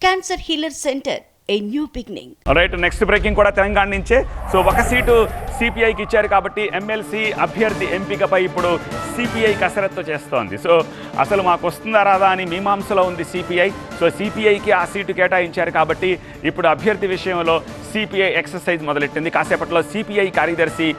Cancer Healer Center, a new beginning. Right, next breaking కూడా తెలంగాణ నుంచే. So ఒక seat సిపిఐకి ఇచ్చారు కాబట్టి ఎమ్మెల్సీ అభ్యర్థి ఎంపికపై ఇప్పుడు సిపిఐ కసరత్తు చేస్తోంది. సో అసలు మాకు వస్తుందా రాదా అని మీమాంసలో ఉంది సిపిఐ. సో సిపిఐకి ఆ సీటు కేటాయించారు కాబట్టి ఇప్పుడు అభ్యర్థి విషయంలో సిపిఐ ఎక్సర్సైజ్ మొదలెట్టింది. కాసేపట్లో సిపిఐ కార్యదర్శి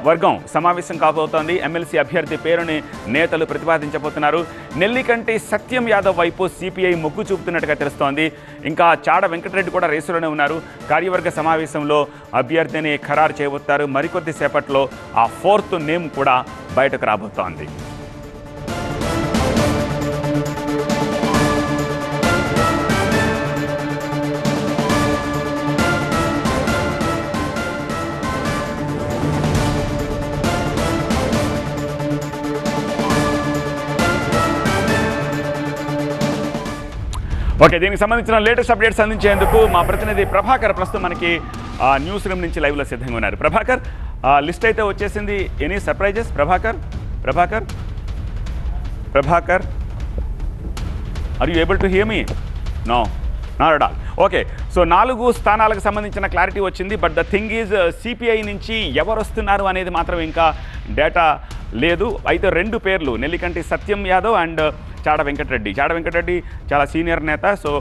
వర్గం సమావేశం కాబోతోంది. ఎమ్మెల్సీ అభ్యర్థి పేరుని నేతలు ప్రతిపాదించబోతున్నారు. నెల్లికంటి సత్యం యాదవ్ వైపు సిపిఐ మొగ్గు చూపుతున్నట్టుగా తెలుస్తోంది. ఇంకా చాడ వెంకటరెడ్డి కూడా రేసులోనే ఉన్నారు. కార్యవర్గ సమావేశంలో అభ్యర్థిని ఖరారు చేయబోతారు. మరికొద్ది సేపట్లో ఆ ఫోర్త్ నేమ్ కూడా బయటకు రాబోతోంది. ఓకే, దీనికి సంబంధించిన లేటెస్ట్ అప్డేట్స్ అందించేందుకు మా ప్రతినిధి ప్రభాకర్ ప్రస్తుతం మనకి న్యూస్ రూమ్ నుంచి లైవ్లో సిద్ధంగా ఉన్నారు. ప్రభాకర్, లిస్ట్ అయితే వచ్చేసింది. Any surprises Prabhakar? Prabhakar Prabhakar are you able to hear me? No, not at all. Okay, so 4 స్థానాలకు సంబంధించిన క్లారిటీ వచ్చింది. But the thing is CPI నుంచి ఎవరు వస్తున్నారు అనేది మాత్రం ఇంకా డేటా లేదు. అయితే 2 పేర్లు, నెల్లికంటి సత్యం యాదవ్ అండ్ చాడ వెంకటరెడ్డి. చాడ వెంకటరెడ్డి చాలా సీనియర్ నేత. సో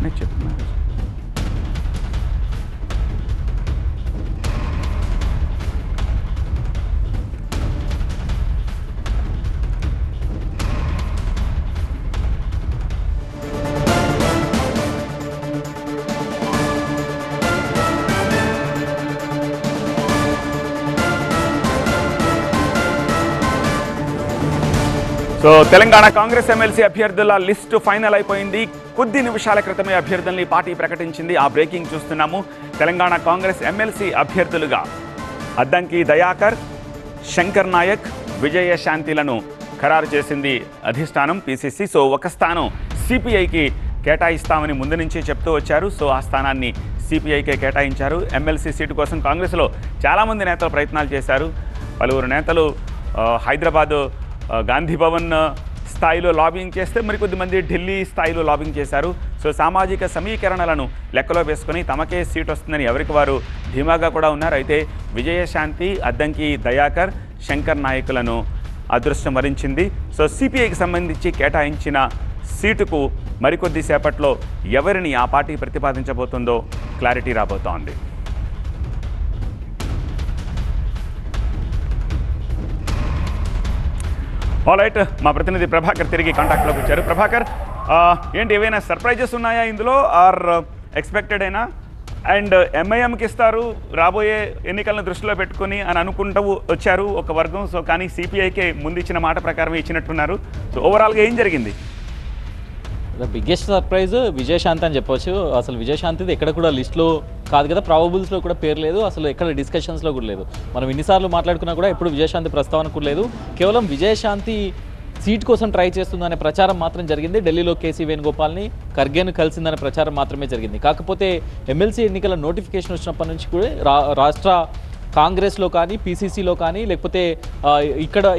నేను చెప్తున్నా, సో తెలంగాణ కాంగ్రెస్ ఎమ్మెల్సీ అభ్యర్థుల లిస్టు ఫైనల్ అయిపోయింది. కొద్ది నిమిషాల క్రితమే అభ్యర్థుల్ని పార్టీ ప్రకటించింది. ఆ బ్రేకింగ్ చూస్తున్నాము. తెలంగాణ కాంగ్రెస్ ఎమ్మెల్సీ అభ్యర్థులుగా అద్దంకి దయాకర్, శంకర్ నాయక్, విజయశాంతిలను ఖరారు చేసింది అధిష్టానం పిసిసి. సో ఒక స్థానం సిపిఐకి కేటాయిస్తామని ముందు నుంచి చెప్తూ వచ్చారు. సో ఆ స్థానాన్ని సిపిఐకే కేటాయించారు. ఎమ్మెల్సీ సీటు కోసం కాంగ్రెస్లో చాలామంది నేతలు ప్రయత్నాలు చేశారు. పలువురు నేతలు హైదరాబాదు గాంధీ భవన్ స్థాయిలో లాబింగ్ చేస్తే మరికొద్ది మంది ఢిల్లీ స్థాయిలో లాబింగ్ చేశారు. సో సామాజిక సమీకరణలను లెక్కలో వేసుకొని తమకే సీట్ వస్తుందని ఎవరికి వారు ధీమాగా కూడా ఉన్నారు. అయితే విజయశాంతి, అద్దంకి దయాకర్, శంకర్ నాయకులను అదృష్టం వరించింది. సో సిపిఐకి సంబంధించి కేటాయించిన సీటుకు మరికొద్ది సేపట్లో ఎవరిని ఆ పార్టీ ప్రతిపాదించబోతుందో క్లారిటీ రాబోతోంది. ఆల్రైట్, మా ప్రతినిధి ప్రభాకర్ తిరిగి కాంటాక్ట్లోకి వచ్చారు. ప్రభాకర్, ఏంటి ఏవైనా సర్ప్రైజెస్ ఉన్నాయా ఇందులో, ఆర్ ఎక్స్పెక్టెడ్ అయినా? అండ్ ఎంఐఎంకి ఇస్తారు రాబోయే ఎన్నికలను దృష్టిలో పెట్టుకుని అని అనుకుంటూ వచ్చారు ఒక వర్గం. సో కానీ సిపిఐకే ముందు ఇచ్చిన మాట ప్రకారమే ఇచ్చినట్టున్నారు. సో ఓవరాల్గా ఏం జరిగింది? ద బిగ్గెస్ట్ సర్ప్రైజ్ విజయశాంతి అని చెప్పొచ్చు. అసలు విజయశాంతిది ఎక్కడ కూడా లిస్ట్లో కాదు కదా, ప్రాబబుల్స్లో కూడా పేరు లేదు, అసలు ఎక్కడ డిస్కషన్స్లో కూడా లేదు. మనం ఎన్నిసార్లు మాట్లాడుకున్నా కూడా ఎప్పుడు విజయశాంతి ప్రస్తావన కూడా లేదు. కేవలం విజయశాంతి సీట్ కోసం ట్రై చేస్తుందనే ప్రచారం మాత్రం జరిగింది. ఢిల్లీలో కేసీ వేణుగోపాల్ని, ఖర్గేను కలిసిందనే ప్రచారం మాత్రమే జరిగింది. కాకపోతే ఎమ్మెల్సీ ఎన్నికల నోటిఫికేషన్ వచ్చినప్పటి నుంచి కూడా రాష్ట్ర కాంగ్రెస్లో కానీ, పీసీసీలో కానీ, లేకపోతే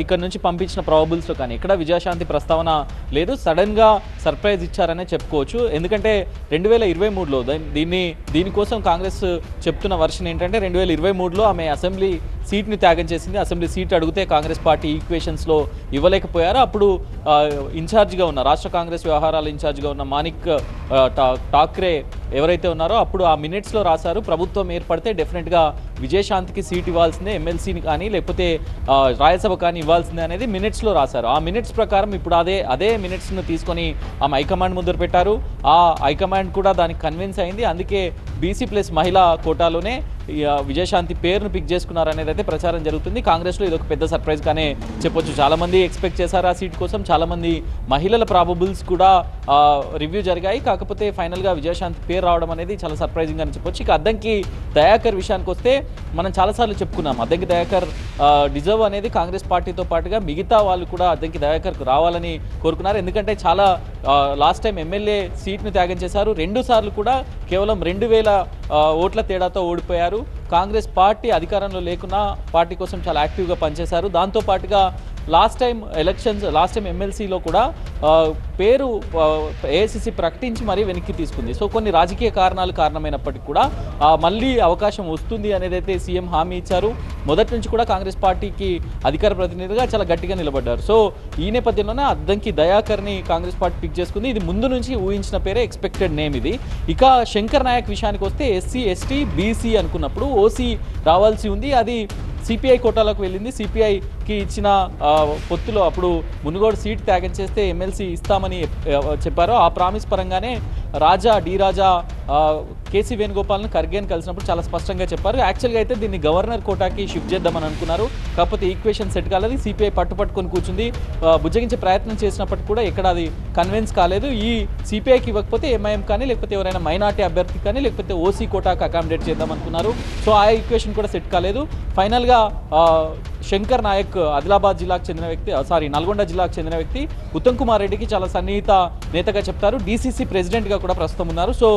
ఇక్కడ నుంచి పంపించిన ప్రాబబుల్స్లో కానీ ఇక్కడ విజయశాంతి ప్రస్తావన లేదు. సడన్గా సర్ప్రైజ్ ఇచ్చారనే చెప్పుకోవచ్చు. ఎందుకంటే 2023లో దీనికోసం కాంగ్రెస్ చెప్తున్న వర్షన్ ఏంటంటే 2023లో ఆమె అసెంబ్లీ సీట్ని త్యాగం చేసింది. అసెంబ్లీ సీట్ అడిగితే కాంగ్రెస్ పార్టీ ఈక్వేషన్స్లో ఇవ్వలేకపోయారు. అప్పుడు ఇన్ఛార్జ్గా ఉన్న రాష్ట్ర కాంగ్రెస్ వ్యవహారాల ఇన్ఛార్జ్గా ఉన్న మాణిక్ ఠాక్రే ఎవరైతే ఉన్నారో అప్పుడు ఆ మినిట్స్లో రాశారు, ప్రభుత్వం ఏర్పడితే డెఫినెట్గా విజయశాంతికి సీట్ ఇవ్వాల్సిందే, ఎమ్మెల్సీని కానీ లేకపోతే రాజ్యసభ కానీ ఇవ్వాల్సిందే అనేది మినిట్స్లో రాశారు. ఆ మినిట్స్ ప్రకారం ఇప్పుడు అదే మినిట్స్ను తీసుకొని ఆమె హైకమాండ్ ముందర పెట్టారు. ఆ హైకమాండ్ కూడా దానికి కన్విన్స్ అయింది. అందుకే బీసీ+ మహిళా కోటాలోనే విజయశాంతి పేరును పిక్ చేసుకున్నారు అనేది అయితే ప్రచారం జరుగుతుంది. కాంగ్రెస్లో ఇదొక పెద్ద సర్ప్రైజ్గానే చెప్పొచ్చు. చాలామంది ఎక్స్పెక్ట్ చేశారు ఆ సీట్ కోసం. చాలామంది మహిళల ప్రాబబుల్స్ కూడా రివ్యూ జరిగాయి. కాకపోతే ఫైనల్గా విజయశాంతి పేరు రావడం అనేది చాలా సర్ప్రైజింగ్ అని చెప్పొచ్చు. ఇక అద్దంకి దయాకర్ విషయానికి వస్తే మనం చాలాసార్లు చెప్పుకున్నాం, అద్దంకి దయాకర్ డిజర్వ్ అనేది కాంగ్రెస్ పార్టీతో పాటుగా మిగతా వాళ్ళు కూడా అద్దంకి దయాకర్కు రావాలని కోరుకున్నారు. ఎందుకంటే చాలా లాస్ట్ టైం ఎమ్మెల్యే సీట్ను త్యాగం చేశారు. 2 సార్లు కూడా కేవలం 2000 ఓట్ల తేడాతో ఓడిపోయారు. కాంగ్రెస్ పార్టీ అధికారంలో లేకున్నా పార్టీ కోసం చాలా యాక్టివ్గా పనిచేశారు. దాంతోపాటుగా లాస్ట్ టైం ఎమ్మెల్సీలో కూడా పేరు ఏఐసిసి ప్రకటించి మరీ వెనక్కి తీసుకుంది. సో కొన్ని రాజకీయ కారణమైనప్పటికీ కూడా మళ్ళీ అవకాశం వస్తుంది అనేది అయితే సీఎం హామీ ఇచ్చారు. మొదటి నుంచి కూడా కాంగ్రెస్ పార్టీకి అధికార ప్రతినిధిగా చాలా గట్టిగా నిలబడ్డారు. సో ఈ నేపథ్యంలోనే అద్దంకి దయాకర్ని కాంగ్రెస్ పార్టీ పిక్ చేసుకుంది. ఇది ముందు నుంచి ఊహించిన పేరే, ఎక్స్పెక్టెడ్ నేమ్ ఇది. ఇక శంకర్ నాయక్ విషయానికి వస్తే ఎస్సీ ఎస్టీ బీసీ అనుకున్నప్పుడు ఓసీ రావాల్సి ఉంది. అది సిపిఐ కోటాలోకి వెళ్ళింది. సిపిఐకి ఇచ్చిన పొత్తులో అప్పుడు మునుగోడు సీట్ త్యాగం చేస్తే ఎమ్మెల్సీ ఇస్తామని చెప్పారు. ఆ ప్రామిస్ పరంగానే డి రాజా కేసీ వేణుగోపాల్ని ఖర్గేని కలిసినప్పుడు చాలా స్పష్టంగా చెప్పారు. యాక్చువల్గా అయితే దీన్ని గవర్నర్ కోటాకి షిఫ్ట్ చేద్దామని అనుకున్నారు. కాకపోతే ఈక్వేషన్ సెట్ కాలేదు. సిపిఐ పట్టుకొని కూర్చుంది. బుజ్జగించే ప్రయత్నం చేసినప్పటికీ కూడా ఎక్కడ అది కన్విన్స్ కాలేదు. ఈ సిపిఐకి ఇవ్వకపోతే ఎంఐఎం కానీ లేకపోతే ఎవరైనా మైనార్టీ అభ్యర్థి కానీ లేకపోతే ఓసీ కోటాకి అకామిడేట్ చేద్దాం అనుకున్నారు. సో ఆ ఈక్వేషన్ కూడా సెట్ కాలేదు. ఫైనల్గా శంకర్ నాయక్ ఆదిలాబాద్ జిల్లాకు చెందిన వ్యక్తి, నల్గొండ జిల్లాకు చెందిన వ్యక్తి ఉత్తమ్ కుమార్ రెడ్డికి చాలా సన్నిహిత నేతగా చెప్తారు. డీసీసీ ప్రెసిడెంట్గా కూడా ప్రస్తుతం ఉన్నారు. సో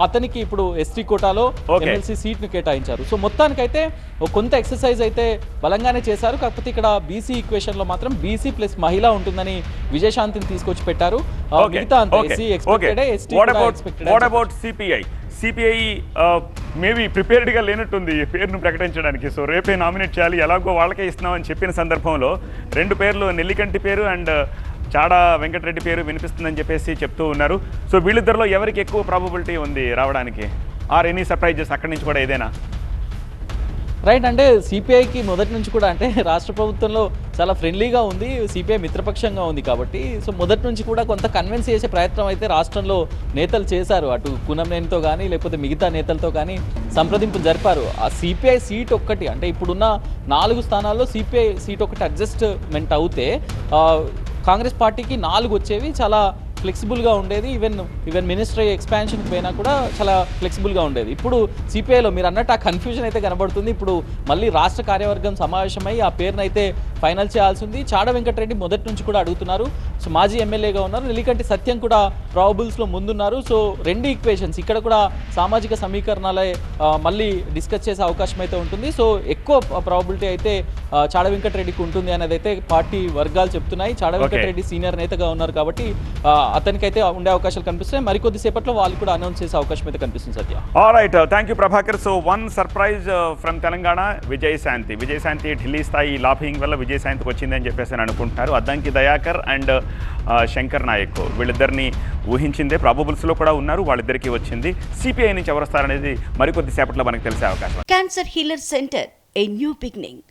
అతనికి ఇప్పుడు ఎస్టీ కోటాలో ఎమ్మెల్సీ సీట్ను కేటాయించారు. సో మొత్తానికైతే కొంత ఎక్సర్సైజ్ అయితే బలంగానే చేశారు. కాకపోతే ఇక్కడ బీసీ ఈక్వేషన్లో మాత్రం బీసీ ప్లస్ మహిళ ఉంటుందని విజయశాంతిని తీసుకొచ్చి పెట్టారు. మిగతా అంతా SC expected, ST expected. CPI maybe ప్రిపేర్డ్గా లేనట్టుంది ఈ పేరును ప్రకటించడానికి. సో రేపే నామినేట్ చేయాలి, ఎలాగో వాళ్ళకే ఇస్తున్నామని చెప్పిన సందర్భంలో 2 పేర్లు, నెల్లికంటి పేరు అండ్ చాడా వెంకటరెడ్డి పేరు వినిపిస్తుందని చెప్పేసి చెప్తూ ఉన్నారు. సో వీళ్ళిద్దరిలో ఎవరికి ఎక్కువ ప్రాబబిలిటీ ఉంది రావడానికి? ఆర్ ఎనీ సర్ప్రైజెస్ అక్కడి నుంచి కూడా ఏదైనా? రైట్, అంటే సిపిఐకి మొదటి నుంచి కూడా అంటే రాష్ట్ర ప్రభుత్వంలో చాలా ఫ్రెండ్లీగా ఉంది, సిపిఐ మిత్రపక్షంగా ఉంది కాబట్టి సో మొదటి నుంచి కూడా కొంత కన్విన్స్ చేసే ప్రయత్నం అయితే రాష్ట్రంలో నేతలు చేశారు. అటు కూనంనేనితో కానీ లేకపోతే మిగతా నేతలతో కానీ సంప్రదింపులు జరిపారు. ఆ సిపిఐ సీట్ ఒక్కటి, అంటే ఇప్పుడున్న 4 స్థానాల్లో సిపిఐ సీట్ ఒకటి అడ్జస్ట్మెంట్ అవుతే కాంగ్రెస్ పార్టీకి 4 వచ్చేవి. చాలా ఫ్లెక్సిబుల్గా ఉండేది. ఈవెన్ మినిస్ట్రీ ఎక్స్పాన్షన్కి పోయినా కూడా చాలా ఫ్లెక్సిబుల్గా ఉండేది. ఇప్పుడు సిపిఐలో మీరు అన్నట్టు ఆ కన్ఫ్యూజన్ అయితే కనబడుతుంది. ఇప్పుడు మళ్ళీ రాష్ట్ర కార్యవర్గం సమావేశమై ఆ పేరును అయితే ఫైనల్ చేయాల్సి ఉంది. చాడా వెంకటరెడ్డి మొదటి నుంచి కూడా అడుగుతున్నారు. సో మాజీ ఎమ్మెల్యేగా ఉన్నారు. నెల్లికంటి సత్యం కూడా ప్రాబబుల్స్లో ముందున్నారు. సో 2 ఈక్వేషన్స్ ఇక్కడ కూడా సామాజిక సమీకరణాలే మళ్ళీ డిస్కస్ చేసే అవకాశం అయితే ఉంటుంది. సో ఎక్కువ ప్రాబబిలిటీ అయితే చాడా వెంకటరెడ్డికి ఉంటుంది అనేది అయితే పార్టీ వర్గాలు చెప్తున్నాయి. చాడా వెంకటరెడ్డి సీనియర్ నేతగా ఉన్నారు కాబట్టి అతనికైతే ఉండే అవకాశాలు కనిపిస్తాయి. మరికొద్ది సేపట్లో వాళ్ళు కూడా అనౌన్స్ చేసే అవకాశం అయితే కనిపిస్తుంది. Satya. Alright, thank you Prabhakar. So one surprise from Telangana, Vijayashanti Delhi స్థాయి లాబింగ్ వల్ల విజయశాంతికి వచ్చిందని చెప్పేసి అని అనుకుంటున్నారు. అద్దంకి దయాకర్ అండ్ శంకర్ నాయక్ వీళ్ళిద్దరిని ఊహించిందే, ప్రాబబుల్స్లో కూడా ఉన్నారు. వాళ్ళిద్దరికీ వచ్చింది. సిపిఐ నుంచి ఎవరు వస్తారనేది మరికొద్ది సేపట్లో మనకు తెలిసే అవకాశం. Cancer Healer Center, a new beginning.